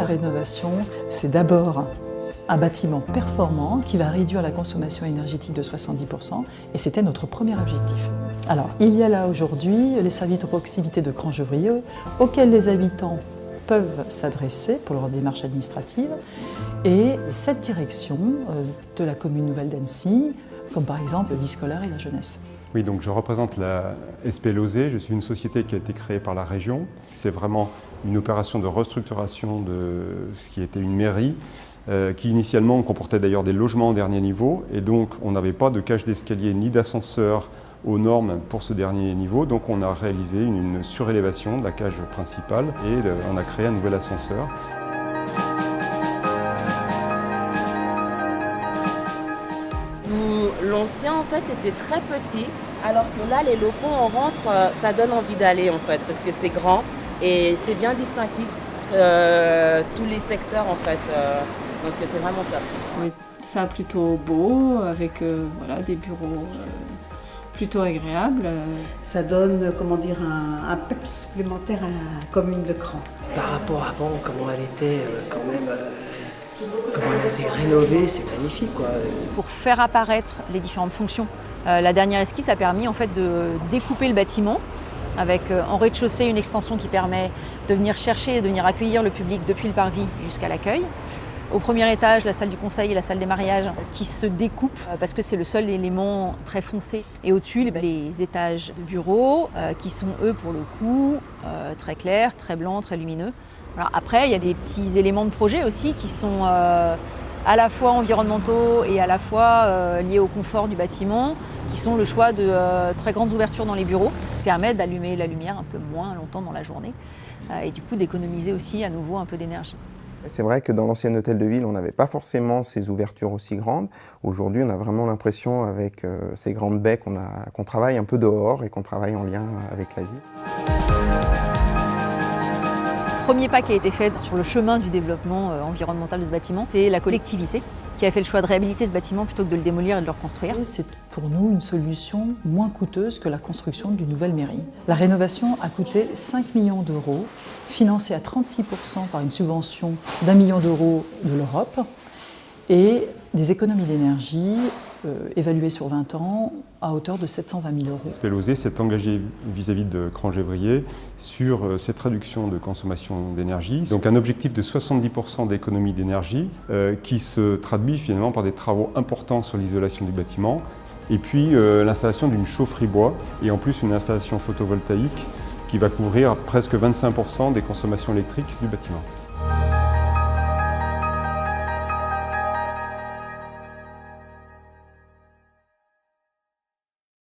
rénovation, c'est d'abord un bâtiment performant qui va réduire la consommation énergétique de 70%, et c'était notre premier objectif. Alors, il y a là aujourd'hui les services de proximité de Crangevrieux auxquels les habitants peuvent s'adresser pour leur démarche administrative, et cette direction de la commune nouvelle d'Annecy, comme par exemple le vie scolaire et la jeunesse. Oui, donc je représente la SP Lozé. Je suis une société qui a été créée par la région. C'est vraiment une opération de restructuration de ce qui était une mairie, qui initialement comportait d'ailleurs des logements au dernier niveau, et donc on n'avait pas de cage d'escalier ni d'ascenseur aux normes pour ce dernier niveau, donc on a réalisé une surélévation de la cage principale et on a créé un nouvel ascenseur. L'ancien en fait était très petit, alors que là les locaux on rentre, ça donne envie d'aller en fait, parce que c'est grand et c'est bien distinctif tous les secteurs en fait, donc c'est vraiment top. Oui, ça plutôt beau, avec voilà, des bureaux plutôt agréables. Ça donne, comment dire, un peps supplémentaire à la commune de Cran. Par rapport à avant, comment elle était quand même, comment elle a été rénovée, c'est magnifique quoi. Pour faire apparaître les différentes fonctions, la dernière esquisse a permis en fait de découper le bâtiment avec en rez-de-chaussée une extension qui permet de venir chercher et de venir accueillir le public depuis le parvis jusqu'à l'accueil. Au premier étage, la salle du conseil et la salle des mariages qui se découpent parce que c'est le seul élément très foncé. Et au-dessus, les étages de bureaux qui sont eux pour le coup très clairs, très blancs, très lumineux. Alors après, il y a des petits éléments de projet aussi qui sont à la fois environnementaux et à la fois liés au confort du bâtiment, qui sont le choix de très grandes ouvertures dans les bureaux, qui permettent d'allumer la lumière un peu moins longtemps dans la journée et du coup d'économiser aussi à nouveau un peu d'énergie. C'est vrai que dans l'ancien hôtel de ville, on n'avait pas forcément ces ouvertures aussi grandes. Aujourd'hui, on a vraiment l'impression, avec ces grandes baies, qu'on travaille un peu dehors et qu'on travaille en lien avec la ville. Le premier pas qui a été fait sur le chemin du développement environnemental de ce bâtiment, c'est la collectivité qui a fait le choix de réhabiliter ce bâtiment plutôt que de le démolir et de le reconstruire. C'est pour nous une solution moins coûteuse que la construction d'une nouvelle mairie. La rénovation a coûté 5 millions d'euros, financée à 36% par une subvention d'1 million d'euros de l'Europe, et des économies d'énergie évaluées sur 20 ans à hauteur de 720 000 euros. SP Lozé s'est engagé vis-à-vis de Crangevrieux sur cette réduction de consommation d'énergie. Donc un objectif de 70% d'économie d'énergie qui se traduit finalement par des travaux importants sur l'isolation du bâtiment, et puis l'installation d'une chaufferie bois et en plus une installation photovoltaïque qui va couvrir presque 25% des consommations électriques du bâtiment.